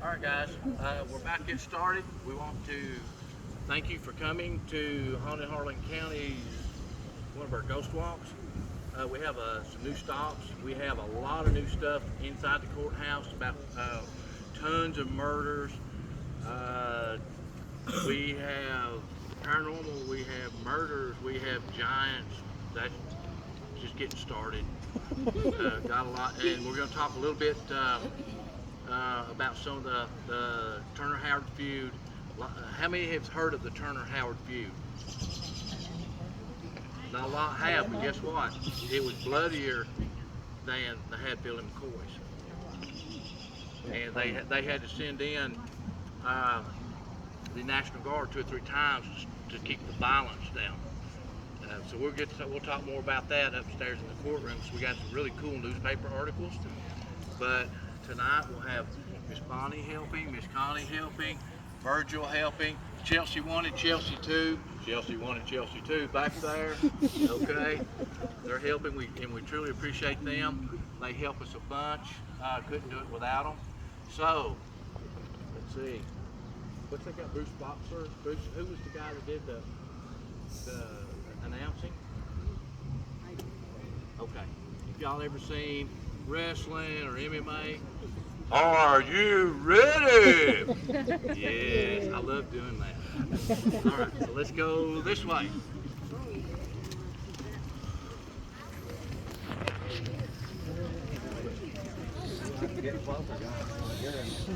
All right, guys, we're about to get started. We want to thank you for coming to Haunted Harlan County's one of our ghost walks. We have some new stops. We have a lot of new stuff inside the courthouse about tons of murders. We have paranormal, we have murders, we have giants. That's just getting started. Got a lot, and we're going to talk a little bit about some of the Turner Howard feud. How many have heard of the Turner Howard feud? Not a lot have, but guess what? It was bloodier than the Hatfield and McCoys. And they had to send in the National Guard 2 or 3 times to keep the violence down. So we'll talk more about that upstairs in the courtroom. So we got some really cool newspaper articles. But tonight we'll have Miss Bonnie helping, Miss Connie helping, Virgil helping, Chelsea 1 and Chelsea 2. Chelsea 1 and Chelsea 2 back there. Okay, they're helping, and we truly appreciate them. They help us a bunch. Couldn't do it without them. So let's see. What's that guy? Bruce Boxer. Bruce, who was the guy that did the announcing? Okay. If y'all ever seen wrestling or MMA, are you ready? Yes, I love doing that. All right, so let's go this way.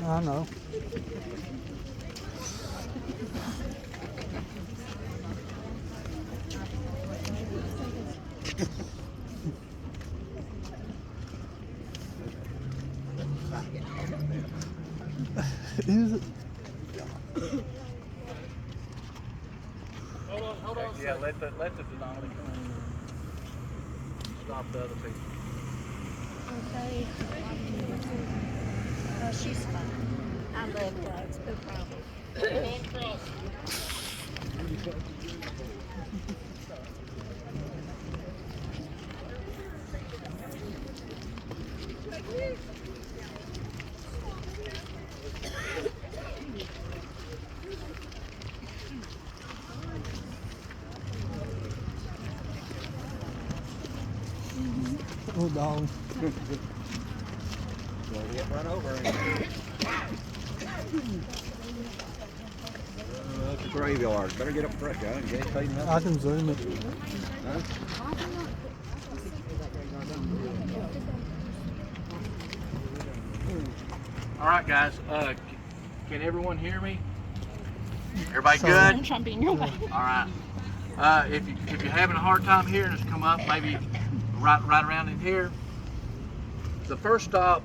I know. Is it? Hold on. Yeah, let the finale come in. Stop the other people. Okay. Oh, she's fine. I love drugs, no problem. Oh, dog. Run over. It's a graveyard. Better get up front, guys. You ain't taking I nothing. can zoom it. Huh? All right, guys. Can everyone hear me? Everybody Sorry. good? I'm trying to be in your way. All right. If you're having a hard time hearing us, come up maybe right around in here. The first stop,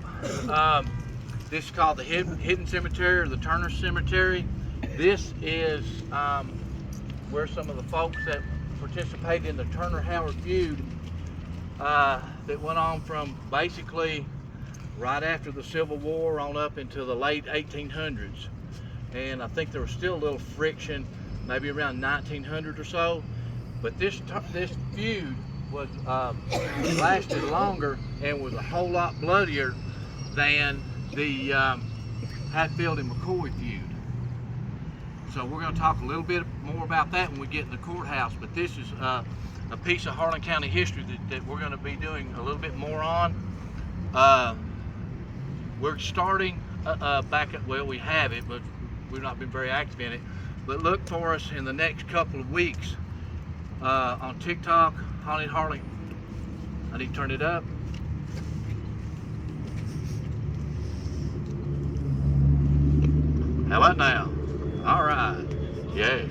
this is called the Hidden Cemetery or the Turner Cemetery. This is where some of the folks that participated in the Turner Howard feud that went on from basically right after the Civil War on up into the late 1800s. And I think there was still a little friction maybe around 1900 or so. But this feud was lasted longer and was a whole lot bloodier than the Hatfield and McCoy feud. So we're going to talk a little bit more about that when we get in the courthouse. But this is a piece of Harlan County history that we're going to be doing a little bit more on. We're starting back at, well, we have it, but we've not been very active in it. But look for us in the next couple of weeks on TikTok, Haunted Harlan. I need to turn it up. How about now? All right. Yeah.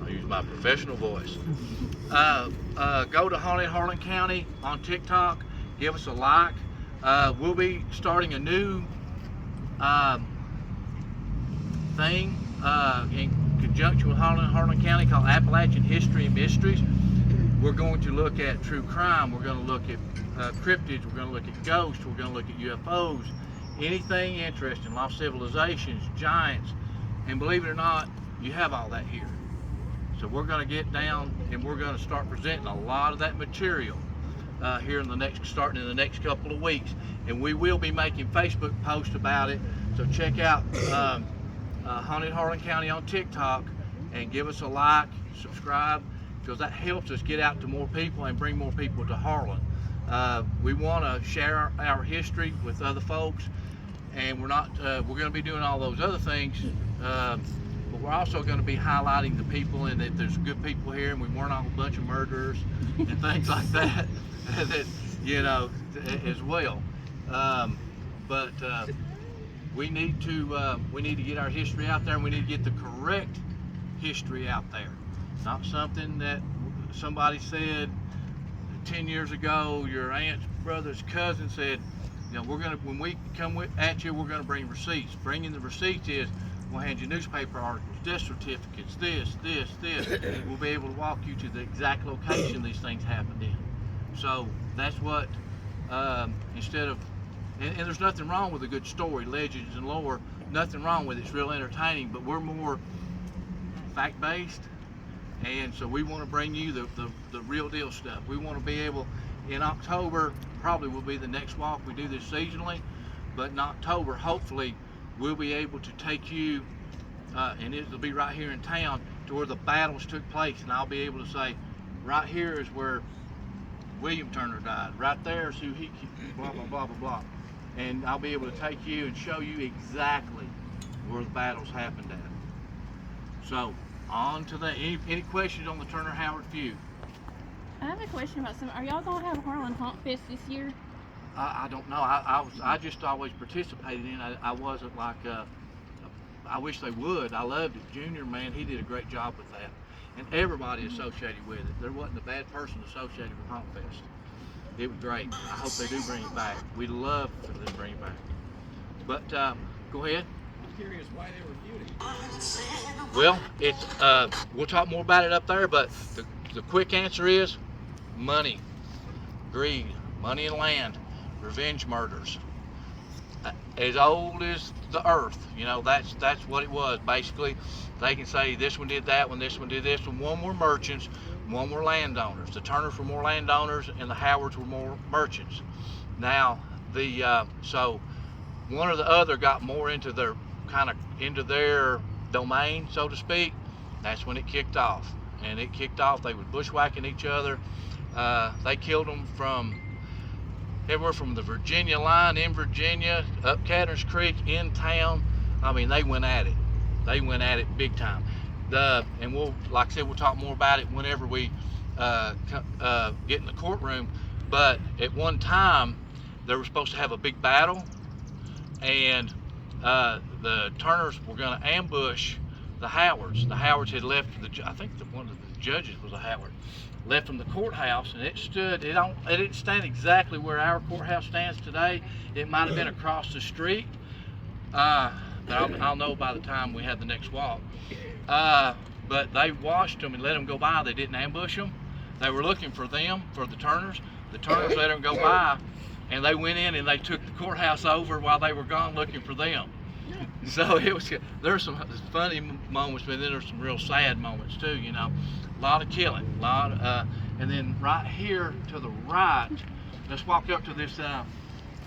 I'll use my professional voice. Go to Haunted Harlan County on TikTok. Give us a like. We'll be starting a new thing in conjunction with Harlan County called Appalachian History and Mysteries. We're going to look at true crime. We're going to look at cryptids. We're going to look at ghosts. We're going to look at UFOs. Anything interesting, lost civilizations, giants, and believe it or not, you have all that here. So we're going to get down and we're going to start presenting a lot of that material. here in starting in the next couple of weeks, and we will be making Facebook posts about it. So check out Haunted Harlan County on TikTok and give us a like, subscribe, because that helps us get out to more people and bring more people to Harlan. We want to share our history with other folks, and we're going to be doing all those other things, but we're also going to be highlighting the people, and that there's good people here, and we weren't all a bunch of murderers and things like that, that, you know, as well. But we need to get our history out there, and we need to get the correct history out there, not something that somebody said 10 years ago, your aunt's brother's cousin said, you know, when we come at you, we're gonna bring receipts. Bringing the receipts is, we'll hand you newspaper articles, death certificates, this. We'll be able to walk you to the exact location these things happened in. So that's what, instead of, and there's nothing wrong with a good story, legends and lore, nothing wrong with it, it's real entertaining, but we're more fact-based. And so we want to bring you the real deal stuff. We want to be able, in October, probably will be the next walk. We do this seasonally, but in October, hopefully, we'll be able to take you, and it'll be right here in town, to where the battles took place. And I'll be able to say, right here is where William Turner died. Right there is who he, blah, blah, blah, blah, blah. And I'll be able to take you and show you exactly where the battles happened at. So, on to that. Any questions on the Turner Howard feud? I have a question about some. Are y'all gonna have a Harlan Haunt Fest this year? I don't know. I just always participated in it. I wasn't like I wish they would. I loved it. Junior, man, he did a great job with that, and everybody associated with it. There wasn't a bad person associated with Haunt Fest. It was great. I hope they do bring it back. We'd love for them to bring it back. But go ahead. Curious why they were feuding. Well, it's we'll talk more about it up there, but the quick answer is money, greed, money and land, revenge murders. As old as the earth, you know, that's what it was. Basically, they can say this one did that one, this one did this one. One were merchants, one were landowners. The Turners were more landowners, and the Howards were more merchants. Now, so one or the other got more into their domain, so to speak. That's when it kicked off, and it kicked off. They were bushwhacking each other. They killed them from everywhere from the Virginia line in Virginia up Catter's Creek in town. I mean, they went at it. They went at it big time. And we'll, like I said, we'll talk more about it whenever we get in the courtroom. But at one time, they were supposed to have a big battle, and the Turners were going to ambush the Howards. The Howards had left. I think one of the judges was a Howard. Left from the courthouse, and it didn't stand exactly where our courthouse stands today. It might have been across the street, but I'll know by the time we had the next walk. But they watched them and let them go by. They didn't ambush them. They were looking for them, for the Turners. The Turners let them go by, and they went in and they took the courthouse over while they were gone looking for them. So there's some funny moments, but then there's some real sad moments too, you know. A lot of killing, and then right here to the right, let's walk up to this house,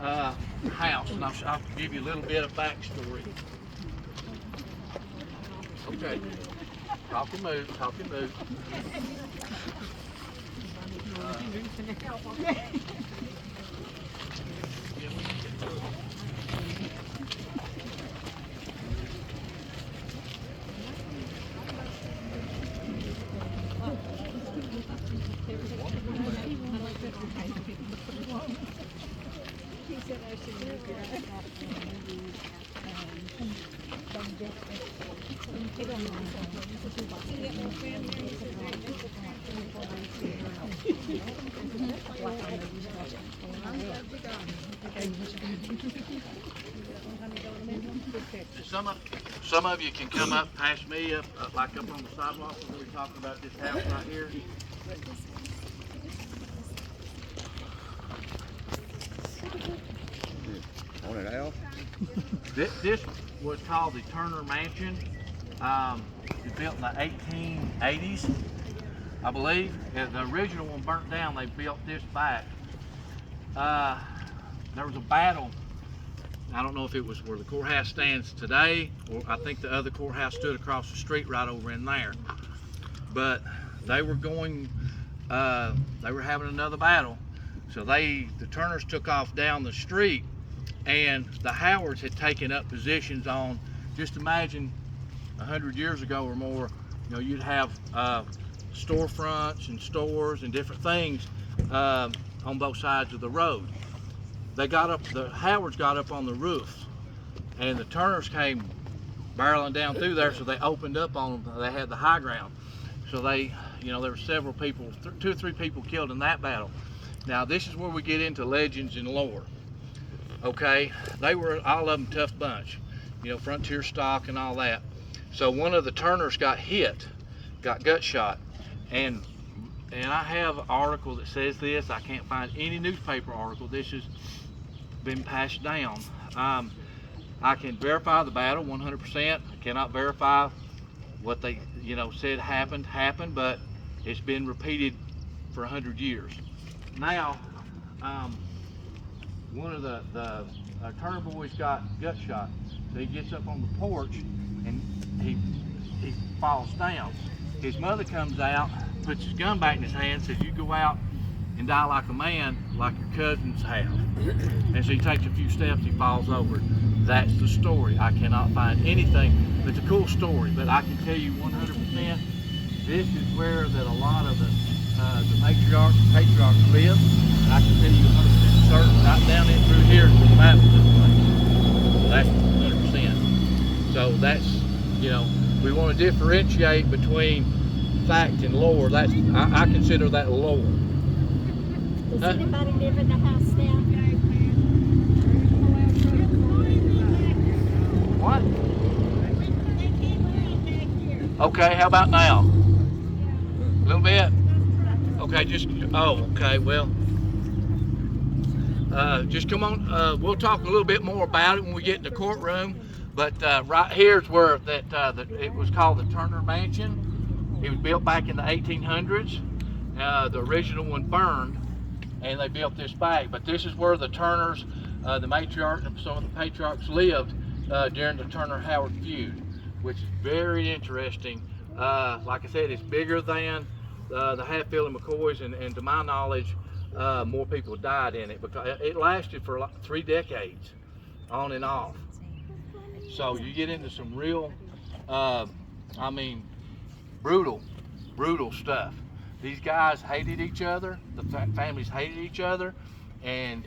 and I'll give you a little bit of backstory. Okay, talk and move, talk and move. Some of you can come up past me, like up on the sidewalk when we were talking about this house right here. Haunted house? This was called the Turner Mansion. It was built in the 1880s, I believe. The original one burnt down. They built this back. there was a battle. I don't know if it was where the courthouse stands today, or I think the other courthouse stood across the street right over in there. But they were going, they were having another battle. So the Turners took off down the street, and the Howards had taken up positions on, just imagine 100 years ago or more, you know, you'd have storefronts and stores and different things on both sides of the road. They got up, the Howards got up on the roof, and the Turners came barreling down through there, so they opened up on them. They had the high ground. So they, you know, there were several people, 2 or 3 people killed in that battle. Now this is where we get into legends and lore. Okay, they were all of them tough bunch, you know, frontier stock and all that. So one of the Turners got hit, got gut shot, and I have an article that says this. I can't find any newspaper article. This has been passed down. I can verify the battle 100%. I cannot verify what they, you know, said happened, but it's been repeated for 100 years. Now, one of the Turner boys got gut shot. So he gets up on the porch and he falls down. His mother comes out, puts his gun back in his hand, says, "You go out and die like a man, like your cousins have." And so he takes a few steps, he falls over. That's the story. I cannot find anything. It's a cool story, but I can tell you 100%, this is where that a lot of the matriarchs and patriarchs live. And I can tell you 100% certain, right down in through here is where the map took place. So that's 100%. So that's, you know, we want to differentiate between fact and lore. That's, I consider that lore. Does anybody live in the house now? What? Okay, how about now? A little bit? Okay, just, oh, okay, well, just come on, we'll talk a little bit more about it when we get in the courtroom, but right here is where it was called the Turner Mansion. It was built back in the 1800s. The original one burned, and they built this back, but this is where the Turners, the matriarch and some of the patriarchs lived during the Turner-Howard feud, which is very interesting. Like I said, it's bigger than the Hatfield and McCoys, and to my knowledge, more people died in it because it lasted for like 3 decades, on and off. So you get into some real, I mean, brutal stuff. These guys hated each other. The families hated each other, and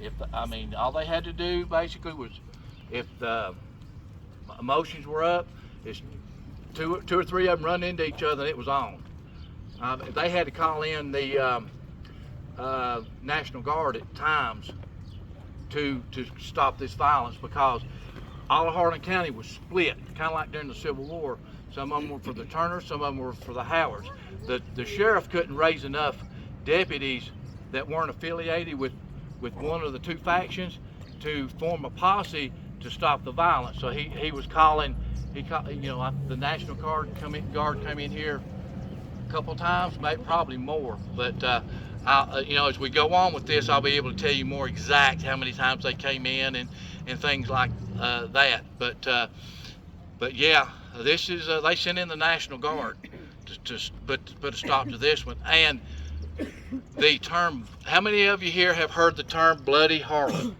all they had to do basically was, if the emotions were up, it's two or three of them run into each other and it was on. They had to call in the National Guard at times to stop this violence, because all of Harlan County was split, kind of like during the Civil War. Some of them were for the Turners, some of them were for the Howards. The sheriff couldn't raise enough deputies that weren't affiliated with one of the 2 factions to form a posse to stop the violence. So he was calling, the National Guard come in here a couple times, maybe probably more. But as we go on with this, I'll be able to tell you more exact how many times they came in and things like that. But yeah, this is they sent in the National Guard to put a stop to this one. And the term, how many of you here have heard the term Bloody Harlan?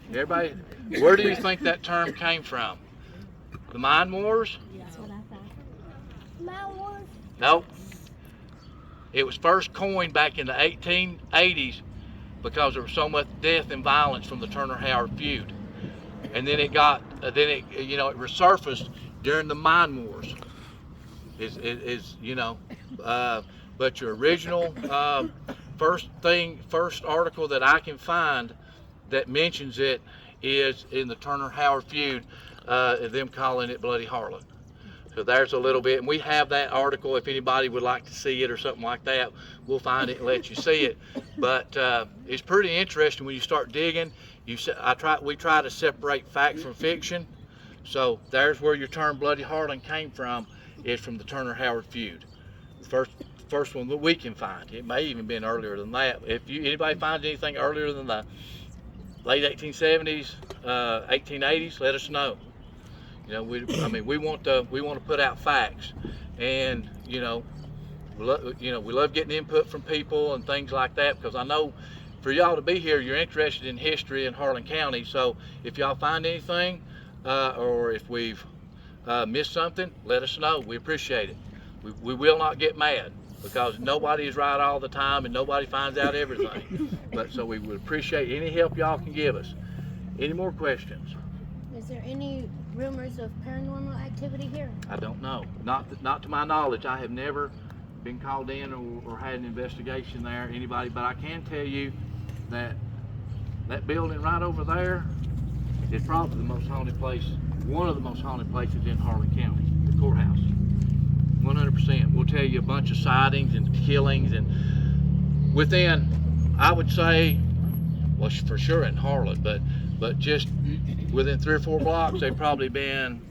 Everybody, where do you think that term came from? The Mine Wars? That's what I thought. Mine Wars? Nope. It was first coined back in the 1880s because there was so much death and violence from the Turner-Howard feud. And then it resurfaced during the Mine Wars. But your original first article that I can find that mentions it is in the Turner-Howard feud, them calling it Bloody Harlan. So there's a little bit, and we have that article. If anybody would like to see it or something like that, we'll find it and let you see it. But it's pretty interesting when you start digging. We try to separate fact from fiction. So there's where your term Bloody Harlan came from, is from the Turner-Howard feud. First one that we can find. It may even been earlier than that. If anybody finds anything earlier than the late 1870s, 1880s, let us know. You know, we want to put out facts, and we love getting input from people and things like that, because I know for y'all to be here, you're interested in history in Harlan County. So if y'all find anything, or if we've missed something, let us know. We appreciate it. We will not get mad, because nobody is right all the time and nobody finds out everything. But so we would appreciate any help y'all can give us. Any more questions? Is there any rumors of paranormal activity here? I don't know. Not to my knowledge. I have never been called in or had an investigation there, anybody, but I can tell you that building right over there is probably the most haunted place, one of the most haunted places in Harlan County, the courthouse. 100%. We'll tell you a bunch of sightings and killings, and within, I would say, well, for sure in Harlan, but just within 3 or 4 blocks, they've probably been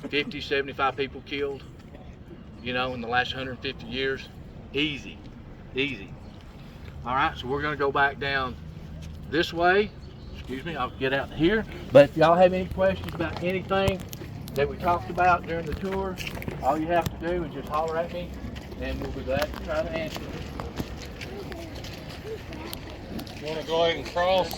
50, 75 people killed, in the last 150 years. Easy. All right, so we're gonna go back down this way. Excuse me, I'll get out here. But if y'all have any questions about anything that we talked about during the tour, all you have to do is just holler at me, and we'll be glad to try to answer it. You want to go ahead and cross?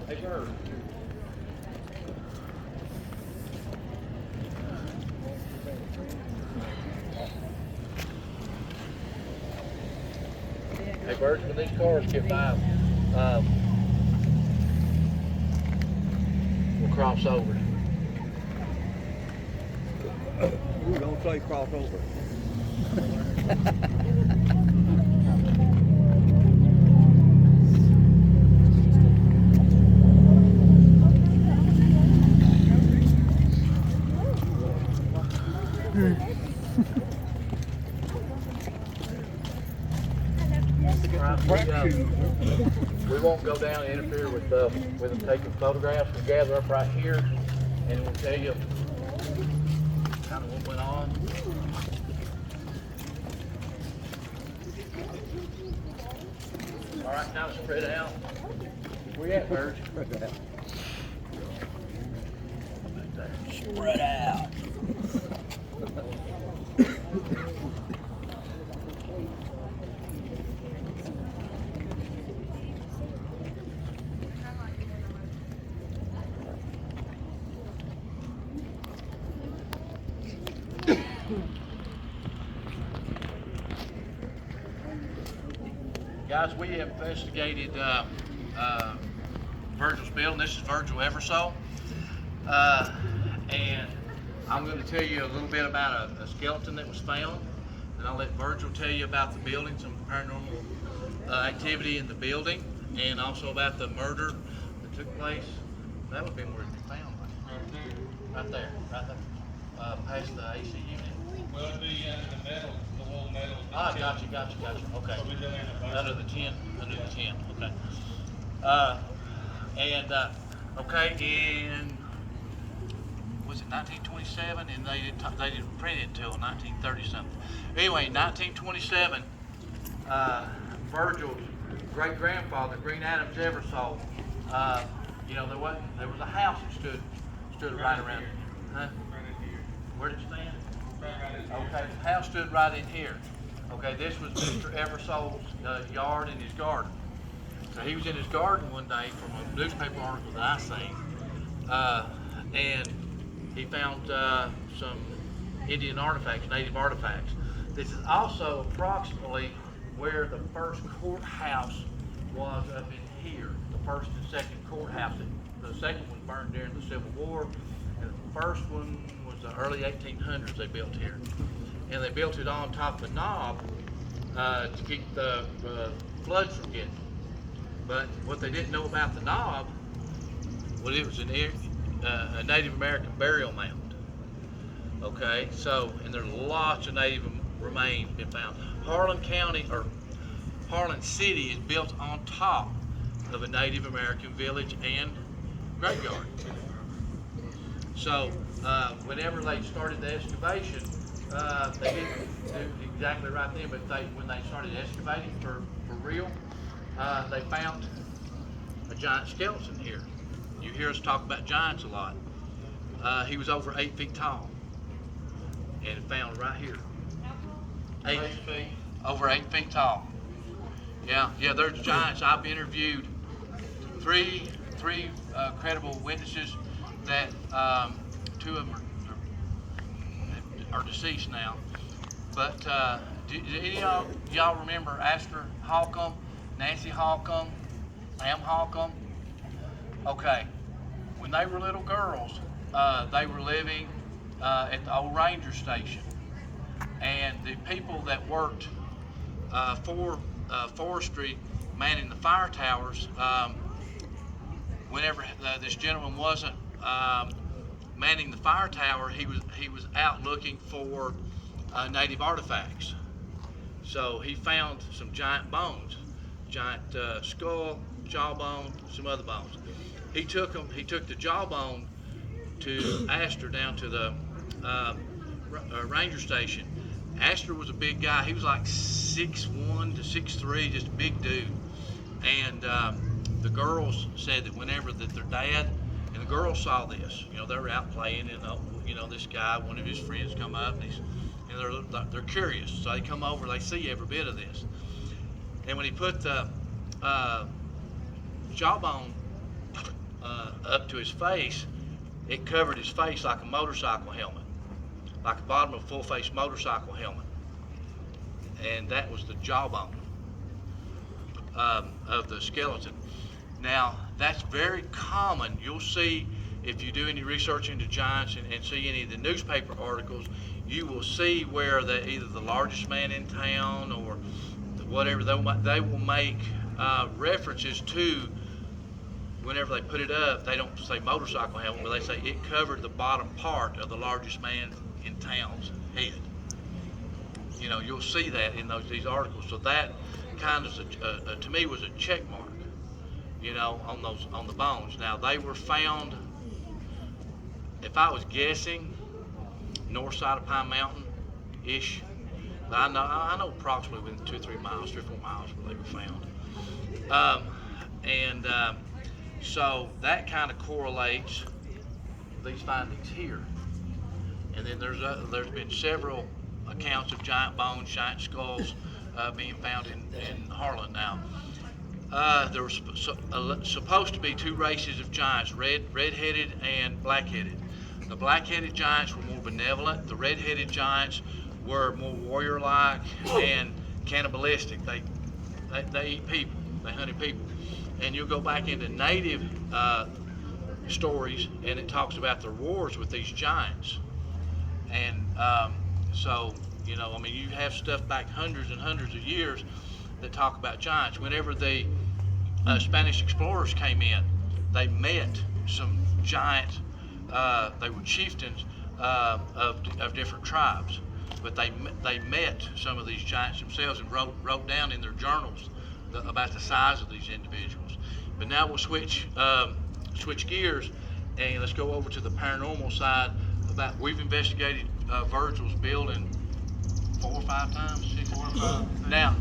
Hey, Bird. Hey, Birds, when these cars get by, we'll cross over. Ooh, don't say cross over. We won't go down and interfere with them taking photographs. We'll gather up right here, and we'll tell you kind of what went on. All right, now spread out. Where you at, Virgil? Spread out. Guys, we have investigated Virgil's building. This is Virgil Eversole. And I'm going to tell you a little bit about a skeleton that was found. And I'll let Virgil tell you about the building, some paranormal activity in the building, and also about the murder that took place. That would have been where it found. Right there. Past the AC unit. Well, it'd be under the metal, the wall metal. Ah, gotcha. Okay. So we do in the Under the tent. Okay. And was it 1927? And they didn't print it until 1930 something. Anyway, 1927, Virgil's great grandfather, Green Adams Eversole, there was a house that stood right around. Huh? Right in here. Where did you stand? Right in here. Okay, the house stood right in here. Okay, this was Mr. Eversole's yard and his garden. So he was in his garden one day from a newspaper article that I seen, and he found some Indian artifacts, native artifacts. This is also approximately where the first courthouse was up in here. The first and second courthouse. The second one burned during the Civil War, and the first one was the early 1800s they built here. And they built it on top of a knob to keep the floods from getting. But what they didn't know about the knob was it was a Native American burial mound. Okay, so, and there's lots of Native remains been found. Harlan County, or Harlan City, is built on top of a Native American village and graveyard. So, whenever they started the excavation, they didn't do exactly right then, but when they started excavating for real, they found a giant skeleton here. You hear us talk about giants a lot. He was over 8 feet tall, and found right here. 8 feet, over 8 feet tall. Yeah, there's giants. I've interviewed three credible witnesses that 2 of them are deceased now. But do any of y'all remember Astor Holcomb, Nancy Holcomb, Pam Holcomb? Okay, when they were little girls, they were living at the old ranger station, and the people that worked for forestry manning the fire towers, whenever this gentleman wasn't manning the fire tower, he was out looking for native artifacts. So he found some giant bones, giant skull, jawbone, some other bones. He took the jawbone to Astor, down to the ranger station. Astor was a big guy. He was like 6'1" to 6'3", just a big dude. And the girls said that whenever their dad and the girls saw this, they were out playing, and this guy, one of his friends, come up, and they're curious, so they come over. They see every bit of this. And when he put the jawbone up to his face, it covered his face like a motorcycle helmet, like the bottom of a full-face motorcycle helmet. And that was the jawbone of the skeleton. Now, that's very common. You'll see, if you do any research into giants and see any of the newspaper articles, you will see where either the largest man in town or whatever, they will make references to, whenever they put it up, they don't say motorcycle helmet, but they say it covered the bottom part of the largest man in town's head. You'll see that in these articles. So that kind of, to me, was a check mark, on the bones. Now, they were found, if I was guessing, north side of Pine Mountain-ish. I know approximately within 2-3 miles, 3-4 miles where they were found. So that kind of correlates these findings here. And then there's been several accounts of giant bones, giant skulls being found in Harlan. Now, there was supposed to be 2 races of giants, red-headed and black-headed. The black-headed giants were more benevolent. The red-headed giants were more warrior-like and cannibalistic. They eat people. They hunted people. And you'll go back into native stories, and it talks about their wars with these giants. And so, you have stuff back hundreds and hundreds of years that talk about giants. Whenever the Spanish explorers came in, they met some giant, they were chieftains of different tribes, but they met some of these giants themselves and wrote down in their journals about the size of these individuals. But now we'll switch gears, and let's go over to the paranormal side. We've investigated Virgil's building 4 or 5 times, 6 or 5. Now,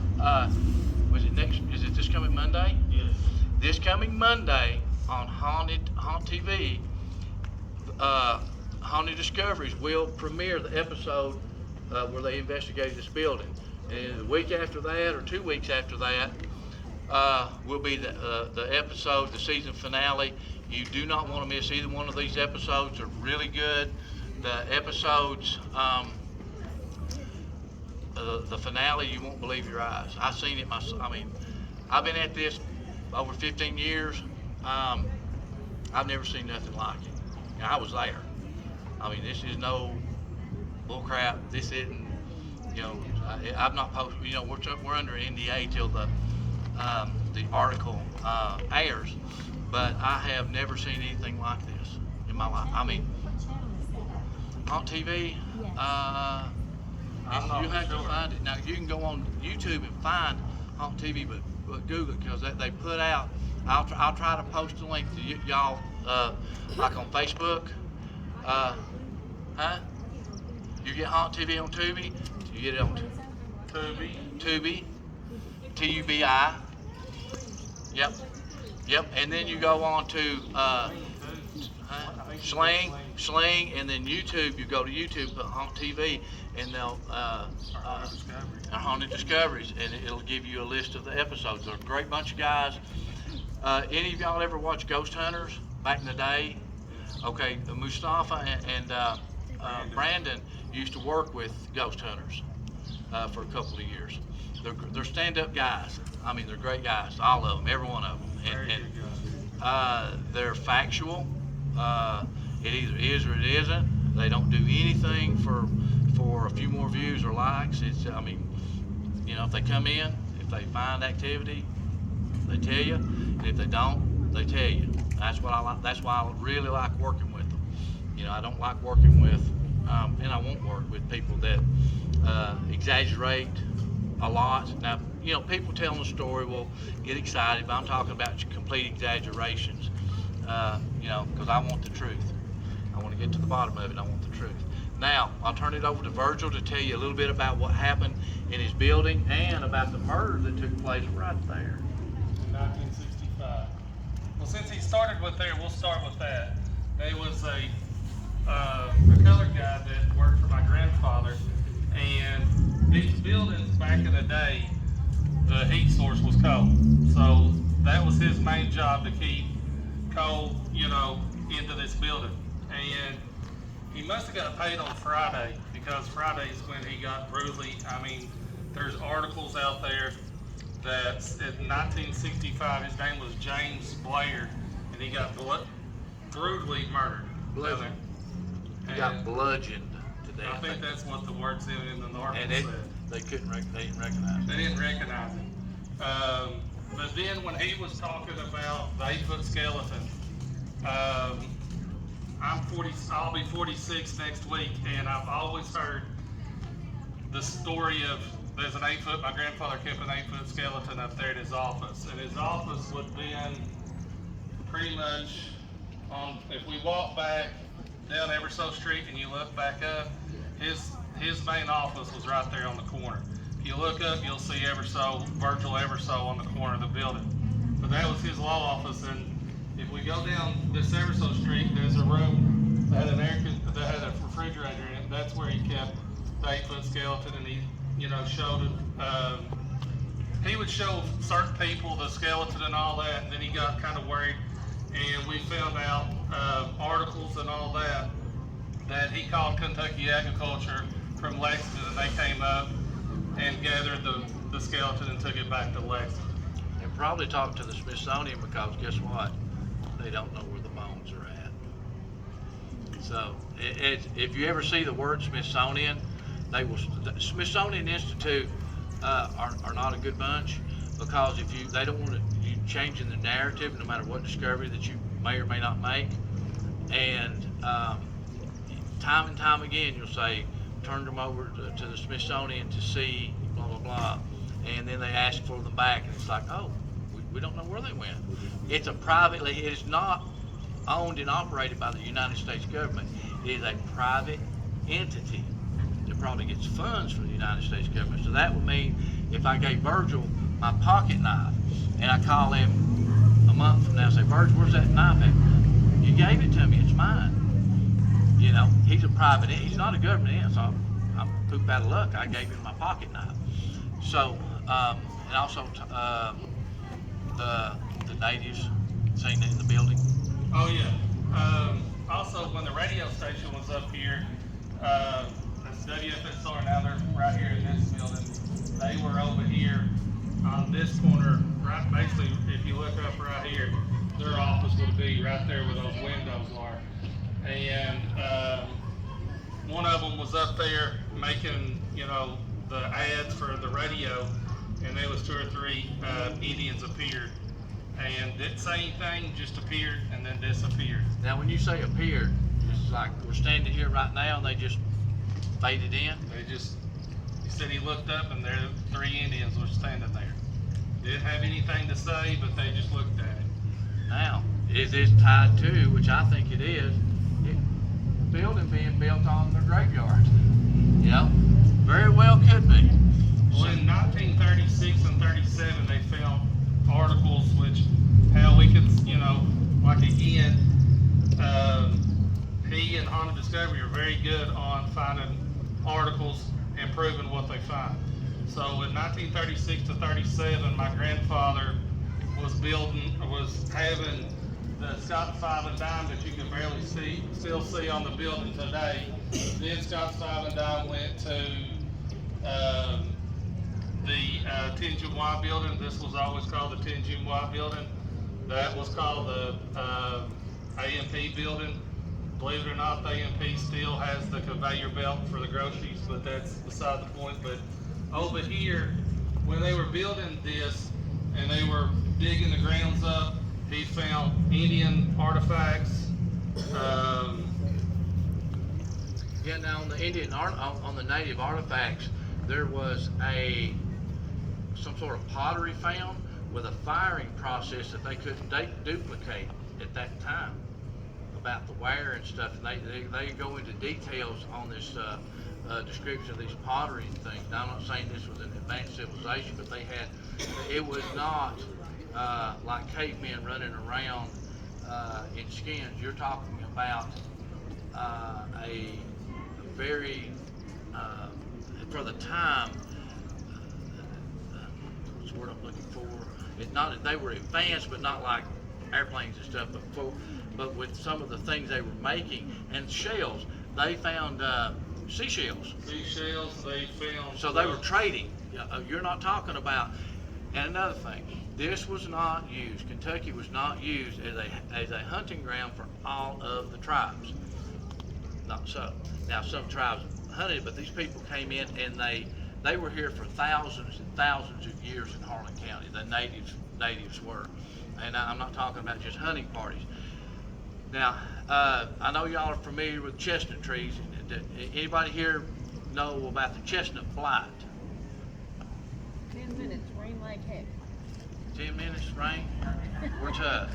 is it this coming Monday? Yes. This coming Monday on Haunt TV, Haunted Discoveries will premiere the episode where they investigated this building. And the week after that, or 2 weeks after that, will be the episode, the season finale. You do not want to miss either one of these episodes. They're really good. The episodes, the finale, you won't believe your eyes. I've seen it myself. I've been at this over 15 years. I've never seen nothing like it. I was there. I mean, this is no bullcrap. This isn't, you know, I've not posted, you know, we're under NDA till the article airs, but I have never seen anything like this in my life. I mean, on TV, you have to find it. Now, you can go on YouTube and find on TV, but Google it, because they put out, I'll try to post a link to y'all, like on Facebook. You get Haunt TV on Tubi. You get it on Tubi. Tubi. Yep. And then you go on to Sling, and then YouTube. You go to YouTube, put Haunt TV, and they'll Haunted Discoveries, and it'll give you a list of the episodes. They're a great bunch of guys. Any of y'all ever watch Ghost Hunters back in the day? Okay, Mustafa and Brandon used to work with Ghost Hunters for a couple of years. They're stand-up guys. I mean, they're great guys, all of them, every one of them. And they're factual. It either is or it isn't. They don't do anything for a few more views or likes. It's, I mean, you know, if they come in, if they find activity, they tell you, and if they don't, they tell you. That's what I like. That's why I really like working with them. You know, I don't like working with, and I won't work with people that exaggerate a lot. Now, you know, people telling a story will get excited, but I'm talking about complete exaggerations. You know, because I want the truth. I want to get to the bottom of it. I want the truth. Now, I'll turn it over to Virgil to tell you a little bit about what happened in his building and about the murder that took place right there. In 1965. Well, since he started with there, we'll start with that. There was a colored guy that worked for my grandfather, and these buildings back in the day, the heat source was coal. So that was his main job, to keep coal, you know, into this building. And he must have got paid on Friday, because Friday's when he got brutally, I mean, there's articles out there that in 1965, his name was James Blair, and he got brutally murdered. Bludgeoned. He got bludgeoned to death. I think that's what the word said in the article And said. they didn't recognize him. They didn't recognize him. But then when he was talking about the 8-foot skeleton, I'll be 46 next week, and I've always heard the story of there's an 8-foot, my grandfather kept an 8-foot skeleton up there in his office, and his office would have been pretty much on, if we walk back down Everso Street and you look back up, his main office was right there on the corner. If you look up, you'll see Virgil Everso on the corner of the building. But that was his law office, and if we go down this Everso Street, there's a room that had a refrigerator in it. That's where he kept the 8-foot skeleton, and he, you know, showed it. He would show certain people the skeleton and all that, and then he got kind of worried, and we found out articles and all that he called Kentucky Agriculture from Lexington, and they came up and gathered the skeleton and took it back to Lexington. And probably talked to the Smithsonian, because guess what? They don't know where the bones are at. So if you ever see the word Smithsonian, the Smithsonian Institute are not a good bunch, because they don't want you changing the narrative no matter what discovery that you may or may not make. And time and time again you'll say, turn them over to the Smithsonian to see blah blah blah, and then they ask for them back, and it's like, oh, we don't know where they went. It is not owned and operated by the United States government. It is a private entity that probably gets funds from the United States government. So that would mean if I gave Virgil my pocket knife and I call him a month from now and say, Virgil, where's that knife at? You gave it to me, it's mine. You know, he's a private entity. He's not a government entity, so I'm poop out of luck. I gave him my pocket knife. So, and also the natives seen it in the building. Oh yeah. Also, when the radio station was up here, that's WFSR, now they're right here in this building. They were over here on this corner, right, basically, if you look up right here, their office would be right there where those windows are. And one of them was up there making, you know, the ads for the radio, and there was 2 or 3 Indians appeared, and didn't say anything, just appeared and then disappeared. Now, when you say appeared, it's like we're standing here right now and they just faded in? He said he looked up and there 3 Indians were standing there. Didn't have anything to say, but they just looked at it. Now, is this tied to, which I think it is, the building being built on the graveyard? You know, very well could be. Well, in 1936 and 37, they found articles which, hell, we could, you know, like again, he and Haunted Discovery are very good on finding articles and proving what they find. So in 1936 to 37, my grandfather was having the Scott's Five and Dime that you can barely still see on the building today. Then Scott's Five and Dime went to the Tinjumwa building. This was always called the Tinjumwa building. That was called the AMP building. Believe it or not, the AMP still has the conveyor belt for the groceries, but that's beside the point. But over here, when they were building this and they were digging the grounds up, he found Indian artifacts. Yeah, now on the Indian on the native artifacts, there was some sort of pottery found with a firing process that they couldn't duplicate at that time about the wire and stuff. And they go into details on this description of these pottery and things. Now, I'm not saying this was an advanced civilization, but it was not like cavemen running around in skins. You're talking about a very, for the time, what's the word I'm looking for? It's not, they were advanced, but not like airplanes and stuff, but with some of the things they were making and shells, they found seashells. Seashells, they found. So they were trading. You're not talking about. And another thing, this was not used. Kentucky was not used as a hunting ground for all of the tribes. Not so. Now some tribes hunted, but these people came in and they were here for thousands and thousands of years in Harlan County. The natives were, and I'm not talking about just hunting parties. Now, I know y'all are familiar with chestnut trees. Anybody here know about the chestnut blight? 10 minutes, rain like heck. 10 minutes, rain? We're tough.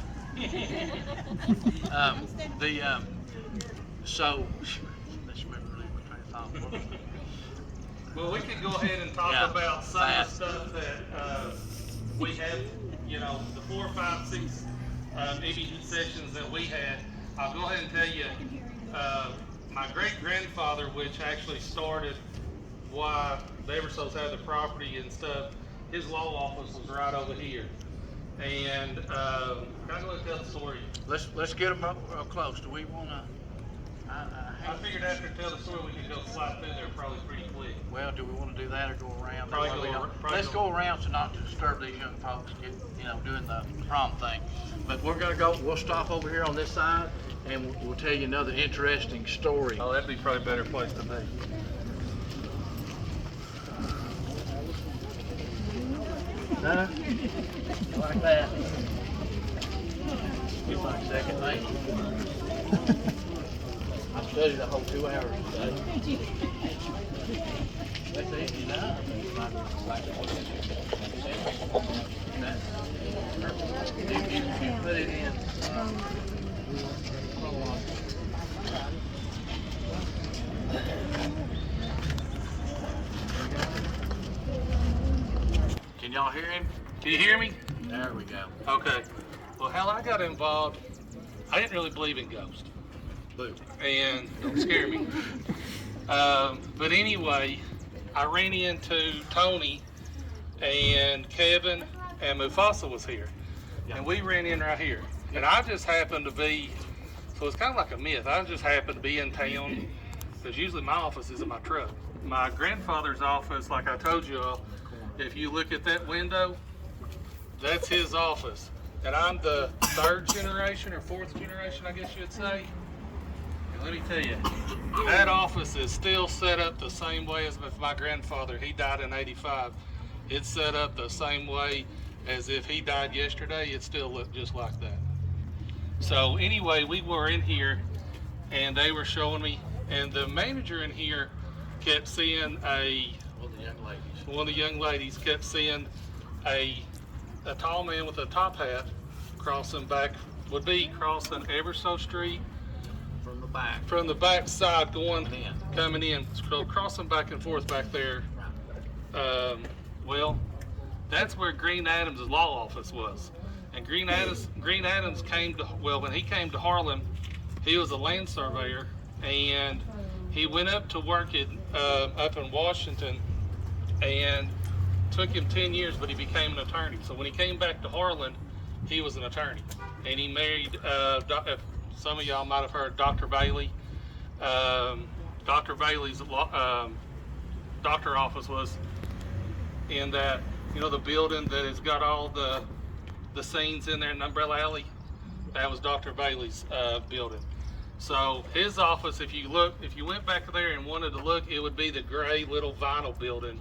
So, let's remember what train of thought. Well, we could go ahead and talk about some of the stuff that we have, you know, the 4, 5, 6 EBD sessions that we had. I'll go ahead and tell you, my great-grandfather, which actually started why the Eversos had the property and stuff, his law office was right over here. And can I go and tell the story? Let's get them up close. Do we want to? I figured after tell the story, we could go slide through there probably pretty quick. Well, do we want to do that or go around? Let's go around so not to disturb these young folks, doing the prom thing. But we're gonna go. We'll stop over here on this side, and we'll tell you another interesting story. Oh, that'd be probably a better place to be. Huh? Like that. Give my second, mate. I studied a whole 2 hours today. That's easy now. You put it in. Can y'all hear him? Can you hear me? There we go. Okay. Well, how I got involved, I didn't really believe in ghosts. Boo. And don't scare me. But anyway, I ran into Tony and Kevin and Mufasa was here. And we ran in right here. And I just happened to be, so it's kind of like a myth. I just happened to be in town because usually my office is in my truck. My grandfather's office, like I told you all, if you look at that window, that's his office. And I'm the 3rd generation or 4th generation, I guess you'd say. And let me tell you, that office is still set up the same way as if my grandfather, he died in '85. It's set up the same way as if he died yesterday. It still looked just like that. So anyway, we were in here and they were showing me, and the manager in here kept seeing one of the young ladies kept seeing a tall man with a top hat crossing Everso Street from the back side coming in, so crossing back and forth back there. Well, that's where Green Adams' law office was. And Green Adams came to, well, when he came to Harlan, he was a land surveyor, and he went up to work up in Washington, and took him 10 years, but he became an attorney. So when he came back to Harlan, he was an attorney, and he married, some of y'all might have heard Dr. Bailey. Dr. Bailey's doctor office was in that, you know, the building that has got all the scenes in there in Umbrella Alley. That was Dr. Bailey's building. So his office, if you went back there and wanted to look, it would be the gray little vinyl building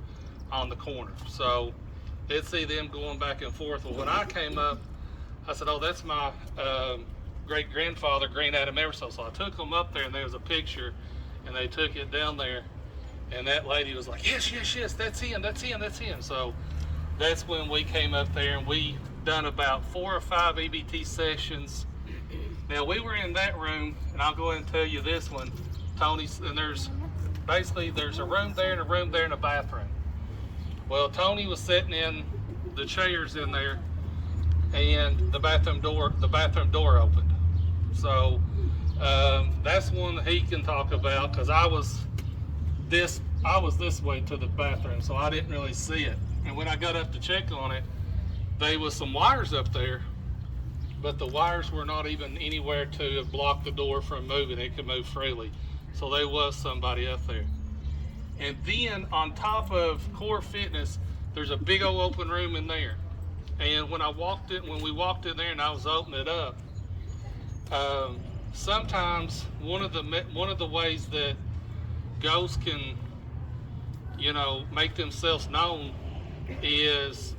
on the corner. So it'd see them going back and forth. Well, when I came up, I said, oh, that's my great-grandfather, Green Adam Everso. So I took them up there, and there was a picture, and they took it down there, and that lady was like, yes, that's him. So that's when we came up there, and we done about 4 or 5 EBT sessions. Now, we were in that room, and I'll go ahead and tell you this one, Tony's, and there's a room there and a room there and a bathroom. Well, Tony was sitting in the chairs in there, and the bathroom door opened. So that's one that he can talk about, because I was this way to the bathroom, so I didn't really see it. And when I got up to check on it, there was some wires up there, but the wires were not even anywhere to block the door from moving. It could move freely. So there was somebody up there. And then on top of Core Fitness, there's a big old open room in there. And when we walked in there and I was opening it up, sometimes one of the ways that ghosts can, you know, make themselves known is,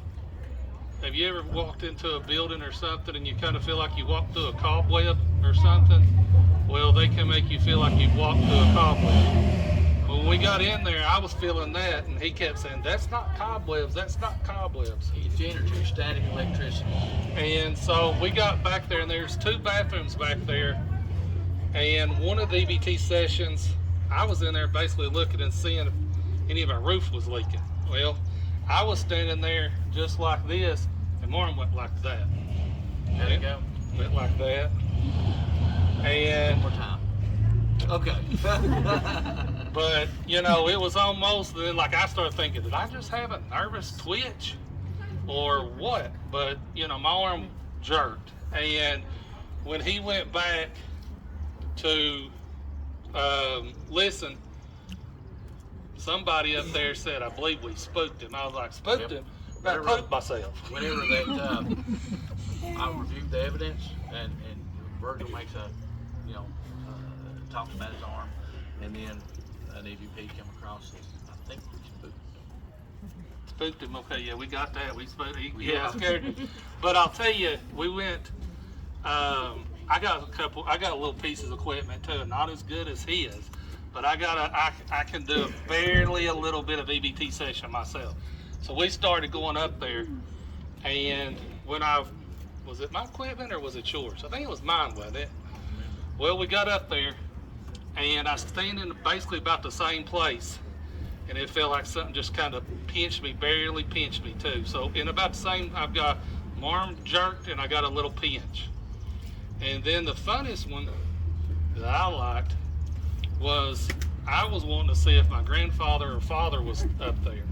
have you ever walked into a building or something and you kind of feel like you walked through a cobweb or something? Well, they can make you feel like you walked through a cobweb. When we got in there, I was feeling that, and he kept saying, that's not cobwebs, that's not cobwebs. It's energy, static electricity. And so we got back there, and there's 2 bathrooms back there. And one of the EBT sessions, I was in there basically looking and seeing if any of our roof was leaking. Well, I was standing there just like this, and Martin went like that. There you go. Went like that. And One more time. Okay. but, you know, it was almost, then like I started thinking, did I just have a nervous twitch or what? But, you know, my arm jerked. And when he went back to listen, somebody up there said, I believe we spooked him. I was like, spooked him? I spooked myself. Whenever that, I reviewed the evidence, and Virgil makes talks about his arm, and then an EVP came across and says, I think we spooked him. Spooked him, okay, yeah, we got that. We spooked him. Yeah, scared him. But I'll tell you, we went, I got a little piece of equipment too, not as good as his, but I can do barely a little bit of EBT session myself. So we started going up there, and when was it my equipment or was it yours? I think it was mine, wasn't it? Well, we got up there, and I was standing basically about the same place, and it felt like something just kind of barely pinched me too. So in about the same, I've got my arm jerked and I got a little pinch. And then the funniest one that I liked was, I was wanting to see if my grandfather or father was up there.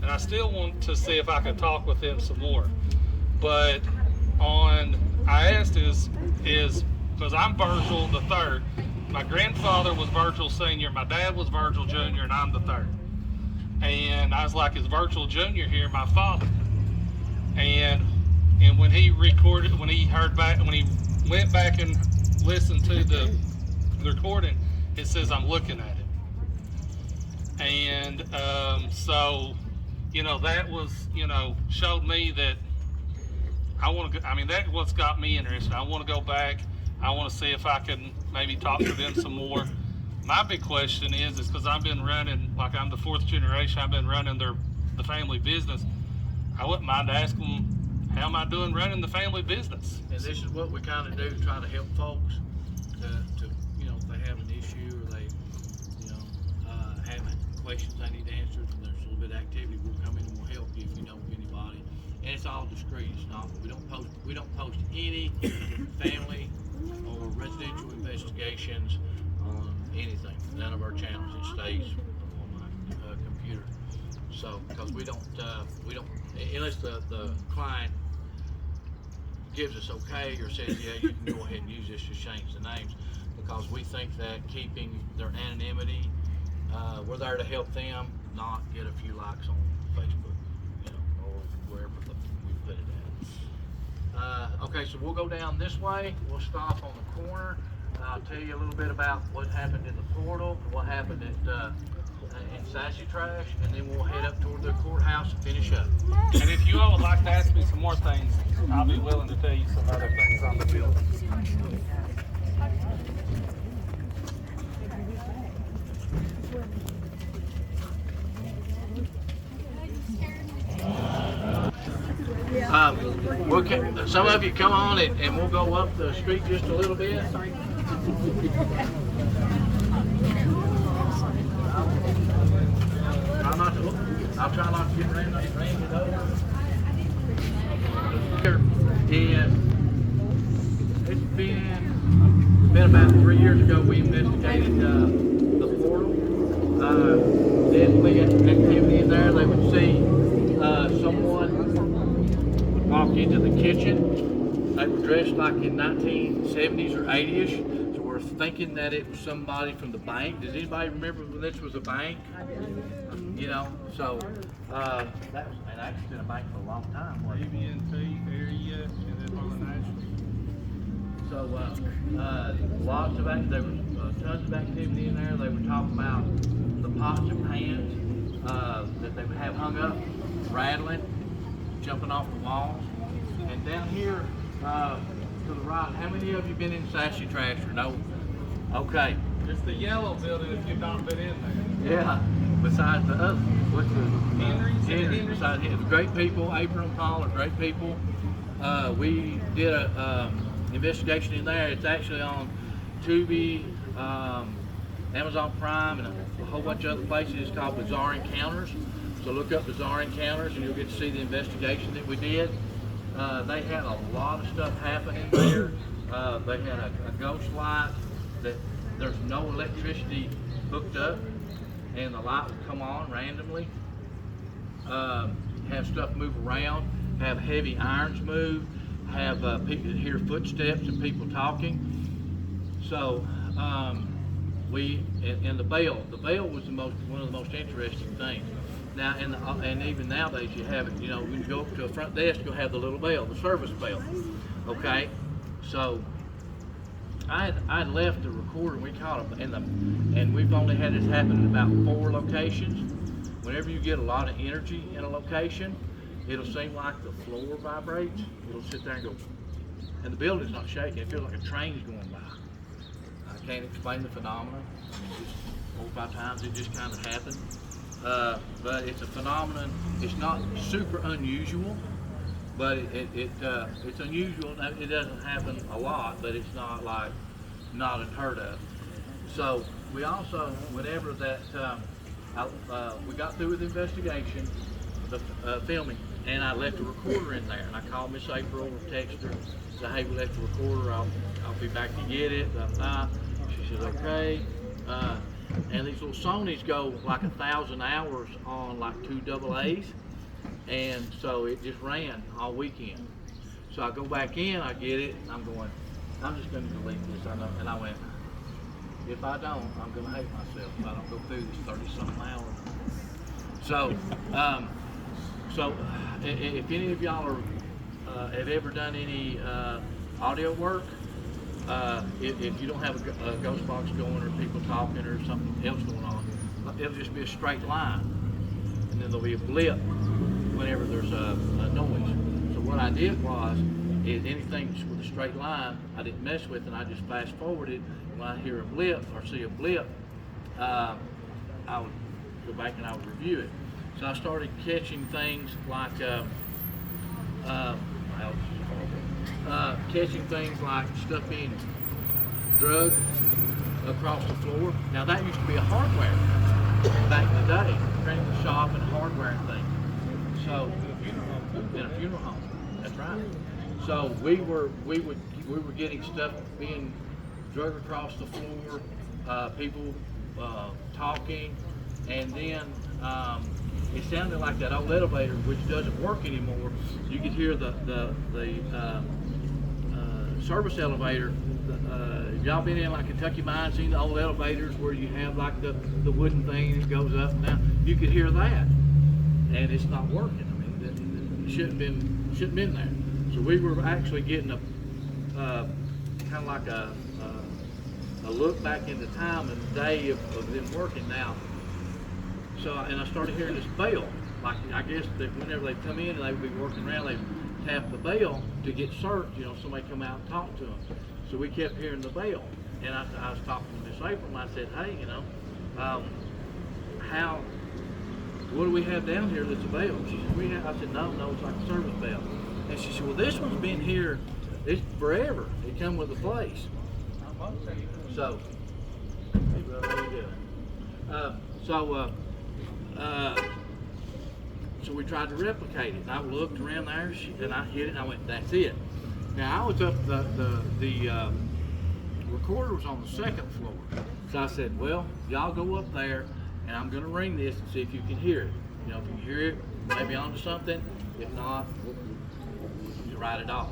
And I still want to see if I could talk with him some more. But I asked is because I'm Virgil the third. My grandfather was Virgil Sr., my dad was Virgil Jr., and I'm the third. And I was like, is Virgil Jr. here, my father? And when he went back and listened to the the recording, it says I'm looking at it. And so, you know, that was, you know, showed me that I want to, I mean, that's what's got me interested. I want to go back. I want to see if I can maybe talk to them some more. My big question is because I've been running, like I'm the 4th generation, I've been running the family business. I wouldn't mind asking them, how am I doing running the family business? And this is what we kind of do, try to help folks to you know, if they have an issue or they, you know, have questions they need answered and there's a little bit of activity, we'll come in and we'll help you if you know of anybody. And it's all discreet. It's not, we don't post any family or residential investigations on anything. None of our channels. It stays on my computer. So, because we don't, unless the client gives us okay or says, yeah, you can go ahead and use this, just change the names, because we think that keeping their anonymity, we're there to help them, not get a few likes on Facebook, you know, or wherever we put it at. Okay, so we'll go down this way. We'll stop on the corner. I'll tell you a little bit about what happened in the portal, what happened at in Sassy Trash, and then we'll head up toward the courthouse and finish up. And if you all would like to ask me some more things, I'll be willing to tell you some other things on the building. Some of you come on and we'll go up the street just a little bit. I'll try not to get rained over. And it's been about 3 years ago we investigated the portal. Definitely activity in there. They would see someone would walk into the kitchen. They were dressed like in 1970s or 80s. So we're thinking that it was somebody from the bank. Does anybody remember when this was a bank? You know, so that was, and actually been a bank for a long time. ABNT area and then Harlan County. So lots of activity. There was tons of activity in there. They were talking about the pots and pans that they would have hung up, rattling, jumping off the walls. And down here to the right, how many of you been in Sassy Trash or no? Okay. It's the yellow building if you've not been in there. Yeah. Besides the other, what's the Henry's? Besides him, great people. April and Paul are great people. We did a investigation in there. It's actually on Tubi, Amazon Prime, and a whole bunch of other places. It's called Bizarre Encounters. So look up Bizarre Encounters, and you'll get to see the investigation that we did. They had a lot of stuff happening there. They had a ghost light that there's no electricity hooked up, and the light would come on randomly. Have stuff move around, have heavy irons move, have people hear footsteps and people talking. So and the bell was one of the most interesting things. Now, and even nowadays you have it, you know, when you go up to a front desk, you'll have the little bell, the service bell, okay? So I had left the recorder and we caught it, and we've only had this happen in about 4 locations. Whenever you get a lot of energy in a location, it'll seem like the floor vibrates. It'll sit there and go, and the building's not shaking. It feels like a train's going by. I can't explain the phenomenon. I mean, just 4 or 5 times it just kind of happened. But it's a phenomenon. It's not super unusual, but it's unusual. It doesn't happen a lot, but it's not like not unheard of. So we also, whenever that we got through with the investigation, the filming, and I left a recorder in there, and I called Miss April or texted her, said, hey, we left the recorder. I'll be back to get it. She said, okay. And these little Sonys go like 1,000 hours on like 2 AA's, and so it just ran all weekend. So I go back in, I get it, and I'm going, I'm just going to delete this. I know, and I went, if I don't, I'm going to hate myself if I don't go through this 30-something hours. So, if any of y'all have ever done any audio work, if you don't have a ghost box going or people talking or something else going on, it'll just be a straight line, and then there'll be a blip whenever there's a noise. So what I did was, is anything with a straight line, I didn't mess with, and I just fast forwarded. When I hear a blip or see a blip, I would go back and I would review it. So I started catching things like, catching things like stuff being drugged across the floor. Now that used to be a hardware back in the day, printing shop and hardware and things. So in a funeral home, that's right. So we were getting stuff being drugged across the floor, people talking, and then it sounded like that old elevator, which doesn't work anymore. You could hear the service elevator. Y'all been in like Kentucky Mine, seen the old elevators where you have like the wooden thing and it goes up and down? You could hear that, and it's not working. I mean, it shouldn't been there. So we were actually getting a kind of like a look back into time and the day of them working now. So, and I started hearing this bell, like I guess that whenever they come in and they would be working around, they tap the bell to get searched, you know, somebody come out and talk to them. So we kept hearing the bell, and I was talking to Miss April, and I said, hey, you know, what do we have down here that's a bell? She said, I said, no, it's like a service bell. And she said, well, this one's been here, it's forever. It come with the place. So, so we tried to replicate it. And I looked around there, and I hit it, and I went, that's it. Now, I was up, the recorder was on the second floor. So I said, well, y'all go up there, and I'm going to ring this and see if you can hear it. You know, if you can hear it, maybe onto something. If not, we'll write it off.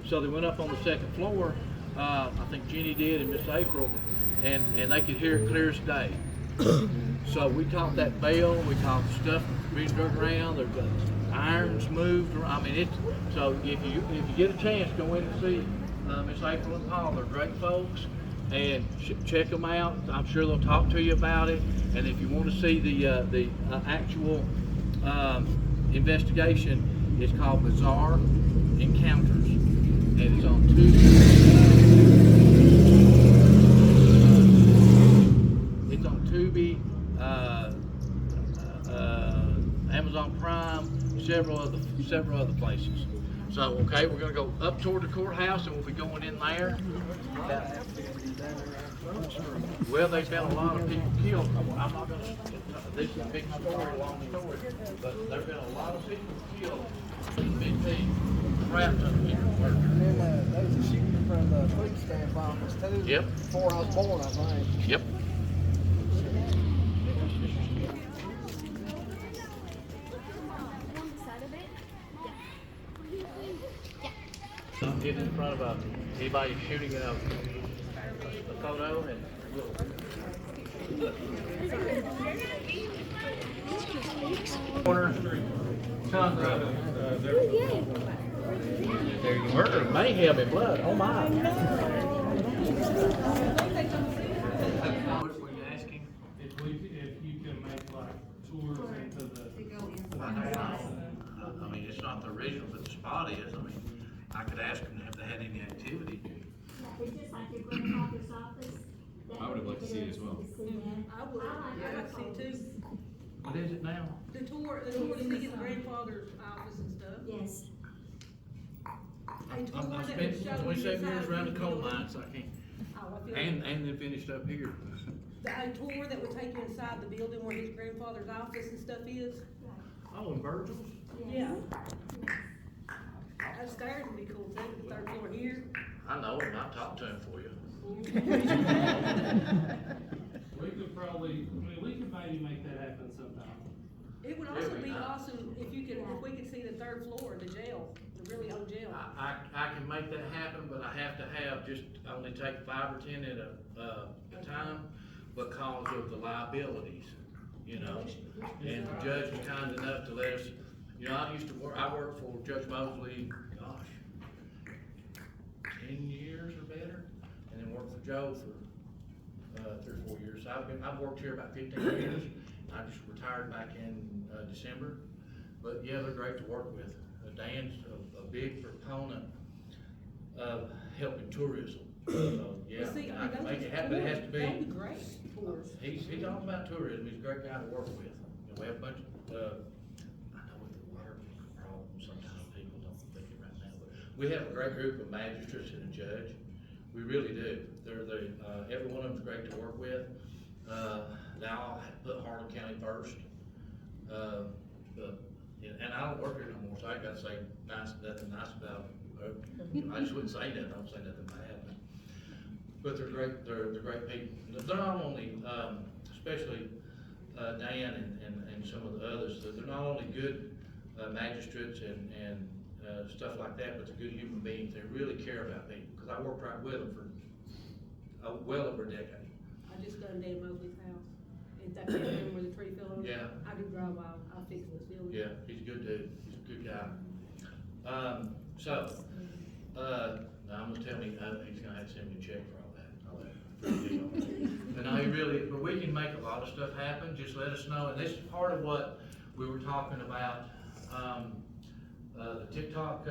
So they went up on the second floor. I think Jenny did and Miss April, and they could hear it clear as day. So we caught that bell, we caught the stuff being drug around, there's irons moved. I mean, so if you get a chance, go in and see Miss April and Paul. They're great folks, and check them out. I'm sure they'll talk to you about it. And if you want to see the actual investigation, it's called Bizarre Encounters, and it's on Tubi, Amazon Prime, several other places. So, okay, we're going to go up toward the courthouse, and we'll be going in there. Well, there's been a lot of people killed. I'm not going to. This is a big story, long story, but there's been a lot of people killed. Big team, trapped under here. And then there was a shooting from the food stamp office too. Yep. Before I was born, I think. Yep. I'm getting in front of anybody shooting a photo, and corner Conroe. Murder, mayhem, and blood. Oh my! What were you asking? If you can make like tours into the. I mean, it's not the original, but the spot is. I mean, I could ask them if they had any activity. It's just like your grandfather's office. I would have liked to see it as well. I would, I'd like to see too. What is it now? The tour to see his grandfather's office and stuff. Yes. I've spent 27 years around the coal mine, so I can't. Oh, I feel And then finished up here. a tour that would take you inside the building where his grandfather's office and stuff is. Oh, and Virgil's? Yeah. Upstairs would be cool too, the third floor here. I know, and I'll talk to him for you. We could probably, we could maybe make that happen sometime. It would also be awesome if we could see the third floor, the jail, the really old jail. I can make that happen, but I have to have only take 5 or 10 at a time because of the liabilities, you know. And the judge was kind enough to let us, you know, I worked for Judge Mosley, gosh, 10 years or better, and then worked for Joe for 3 or 4 years. So I've worked here about 15 years. I just retired back in December. But yeah, they're great to work with. Dan's a big proponent of helping tourism. So yeah, Well, see, I can make it happen. It has to That'd be be. great for us. He's all about tourism. He's a great guy to work with. And we have a bunch of, I know with the water problem, sometimes people don't think it right now, but we have a great group of magistrates and a judge. We really do. Every one of them's great to work with. Now I put Harlan County first. And I don't work here no more, so I ain't gotta say nothing nice about them. I just wouldn't say nothing, I don't say nothing bad. But they're great, they're great people. They're not only, especially Dan and some of the others, they're not only good magistrates and stuff like that, but they're good human beings. They really care about people, because I worked right with them for well over a decade. I just done Dan Mosley's house. Is that the one where the tree fell over? Yeah. I do drywall, I fix the ceiling. Yeah, he's a good dude, he's a good guy. Now I'm gonna tell me, he's gonna have to send me a check for all that. But no, he really, but we can make a lot of stuff happen, just let us know, and this is part of what we were talking about, the TikTok,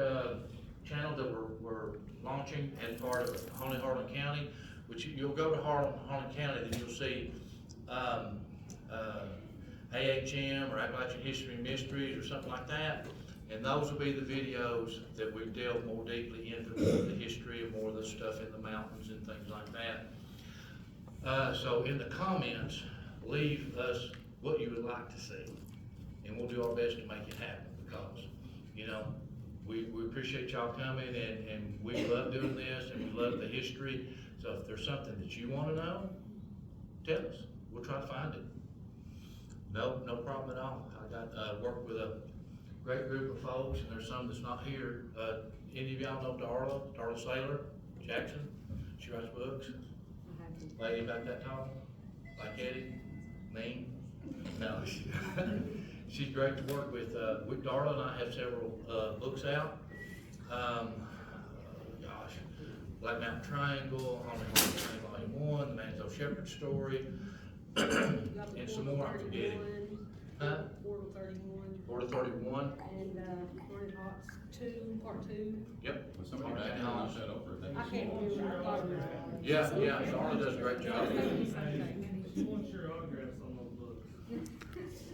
channel that we're launching as part of Harlan County, which you'll go to Harlan County, then you'll see, AHM or Appalachian History and Mysteries or something like that. And those will be the videos that we delve more deeply into more of the history and more of the stuff in the mountains and things like that. So in the comments, leave us what you would like to see. And we'll do our best to make it happen, because, you know, we appreciate y'all coming, and we love doing this, and we love the history. So if there's something that you wanna know, tell us. We'll try to find it. No problem at all. I got, worked with a great group of folks, and there's some that's not here. Any of y'all know Darla Saylor Jackson? She writes books. Lady about that tall, like Eddie, mean? No, she's great to work with. Darla and I have several books out. Black Mountain Triangle, Haunted Volume 1, The Manzo Shepherd Story, and some more I'm forgetting. Huh? Portal 31. Portal 31. And, Haunted Haunts 2, Part 2. Yep. When somebody back in and shut over, I can't remember, I thought it was. Yeah, Darla does a great job. She wants your autographs on those books.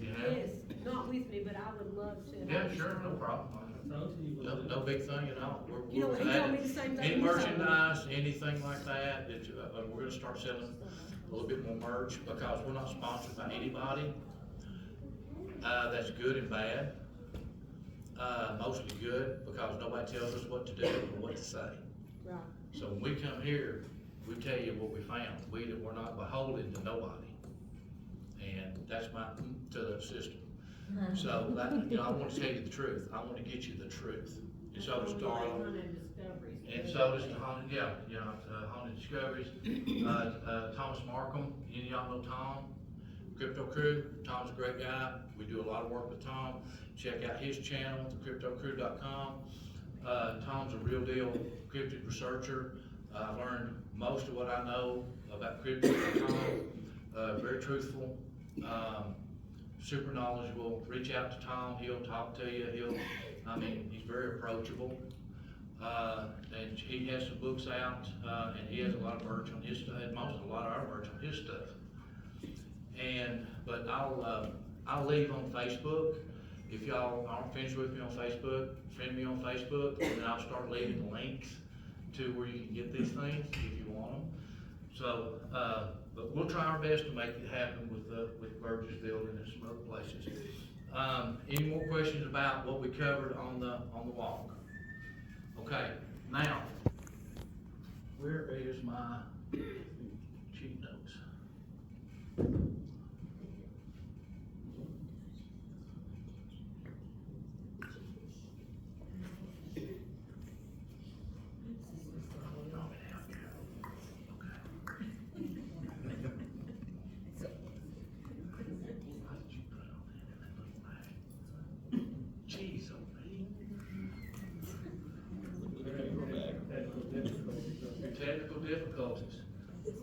Yes, not with me, but I would love to. Yeah, sure, no problem. I told you you would. No big thing at all. You know, We're he glad. told me the same thing. Any merchandise, anything like that, we're gonna start selling a little bit more merch, because we're not sponsored by anybody. That's good and bad. Mostly good, because nobody tells us what to do or what to say. Right. So when we come here, we tell you what we found. We're not beholden to nobody. And that's to the system. So that, I want to tell you the truth. I want to get you the truth. And so does Darla. And so does the Haunted, Haunted Discoveries. Thomas Markham, any of y'all know Tom? Crypto Crew. Tom's a great guy. We do a lot of work with Tom. Check out his channel, thecryptocrew.com. Tom's a real deal cryptid researcher. I learned most of what I know about cryptid.com. Very truthful, super knowledgeable. Reach out to Tom, he'll talk to you. He's very approachable. And he has some books out, and he has a lot of merch on his stuff, a lot of our merch on his stuff. But I'll leave on Facebook. If y'all aren't finished with me on Facebook, friend me on Facebook, and then I'll start leaving links to where you can get these things if you want them. So, but we'll try our best to make it happen with Virgil's building and some other places. Any more questions about what we covered on the walk? Okay, now, where is my cheat notes? Jeez, oh, man. difficulties. All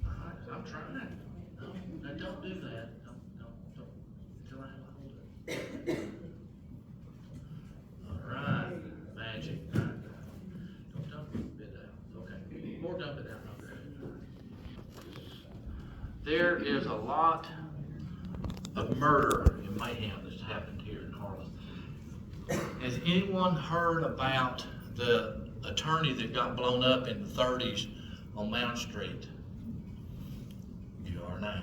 right, I'm trying. No, now don't do that. Don't. Until I hold it. All right, magic. Don't dump it out. Okay, more dump it out. Okay. There is a lot of murder and mayhem that's happened here in Harlan. Has anyone heard about the attorney that got blown up in the 30s on Mount Street? You are now.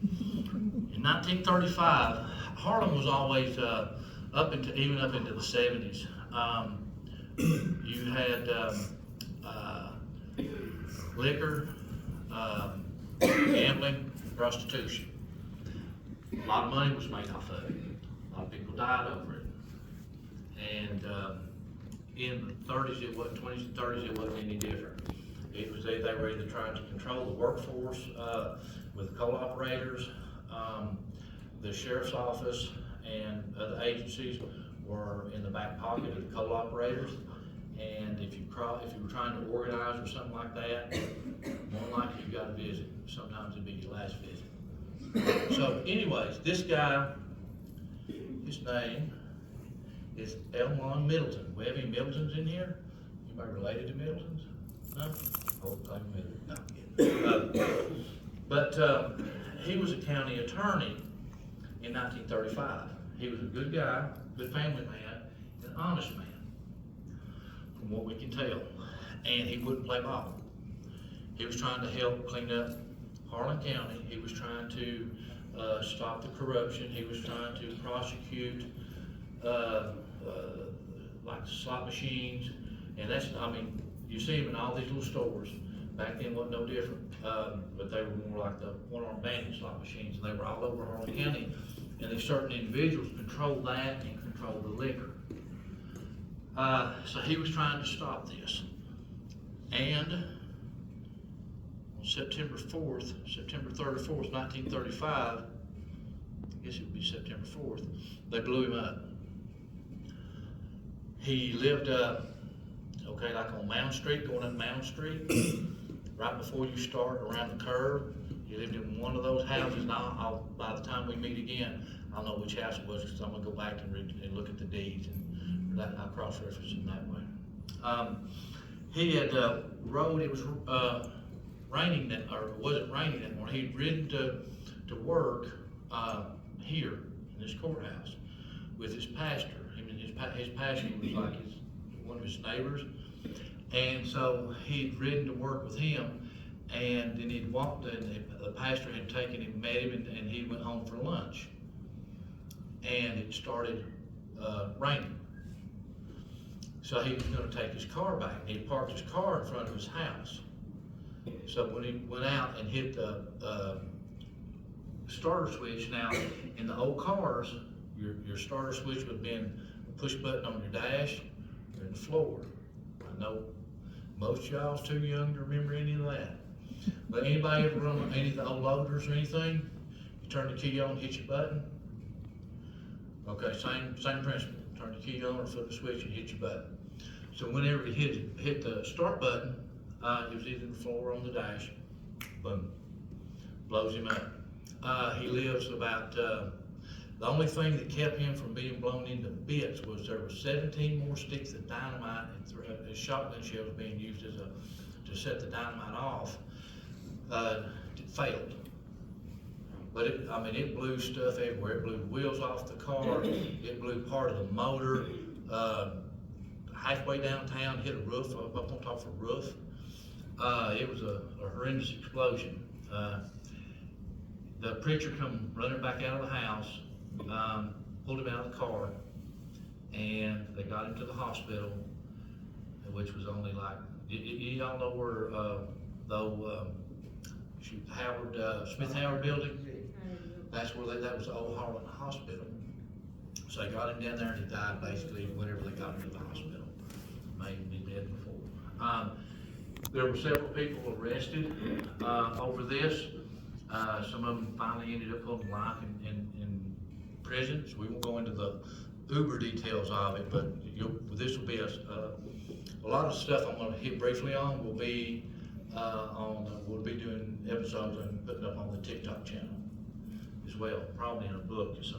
In 1935, Harlan was always even up into the 70s. You had liquor, gambling, prostitution. A lot of money was made off of it. A lot of people died over it. And in the 30s, it wasn't, 20s and 30s, it wasn't any different. It was they were either trying to control the workforce with the coal operators, the sheriff's office, and other agencies were in the back pocket of the coal operators. And if you were trying to organize or something like that, more likely you got a visit. Sometimes it'd be your last visit. So anyways, this guy, his name is Elmon Middleton. We have any Middletons in here? Anybody related to Middletons? No? Oh, I'm Middleton. No, but he was a county attorney in 1935. He was a good guy, good family man, an honest man, from what we can tell. And he wouldn't play ball. He was trying to help clean up Harlan County. He was trying to stop the corruption. He was trying to prosecute like slot machines. And that's, I mean, you see them in all these little stores. Back then wasn't no different, but they were more like the one-armed bandit slot machines, and they were all over Harlan County. And these certain individuals controlled that and controlled the liquor. So he was trying to stop this. And on September 3rd or 4th, 1935, I guess it would be September 4th, they blew him up. He lived, like on Mound Street, going up Mound Street, right before you start around the curve. He lived in one of those houses. Now, by the time we meet again, I'll know which house it was, because I'm gonna go back and look at the deeds, and I'll cross-reference it that way. He had rode, it was raining that, or it wasn't raining that morning. He'd ridden to work here in this courthouse with his pastor. His pastor was like one of his neighbors, and so he'd ridden to work with him, and then he'd walked, and the pastor had taken him, met him, and he went home for lunch, and it started raining. So he was going to take his car back. He parked his car in front of his house. So when he went out and hit the starter switch, now in the old cars, your starter switch would have been a push button on your dash or in the floor. I know most of y'all's too young to remember any of that. But anybody ever run any of the old loaders or anything? You turn the key on, hit your button. Okay, same principle. Turn the key on or flip the switch and hit your button. So whenever he hit the start button, it was either the floor or on the dash. Boom, blows him up. He lives about. The only thing that kept him from being blown into bits was there were 17 more sticks of dynamite and shotgun shells being used to set the dynamite off. It failed. But it blew stuff everywhere. It blew the wheels off the car. It blew part of the motor. Halfway downtown, hit a roof, up on top of a roof. It was a horrendous explosion. The preacher come running back out of the house, pulled him out of the car, and they got him to the hospital, which was only like, y'all know where Smith Howard building? That's where that was the old Harlan Hospital. So they got him down there, and he died basically whenever they got him to the hospital. Maybe he dead before. There were several people arrested over this. Some of them finally ended up putting life in prisons. We won't go into the uber details of it, but this will be a A lot of the stuff I'm gonna hit briefly on will be, we'll be doing episodes and putting up on the TikTok channel as well, probably in a book or something.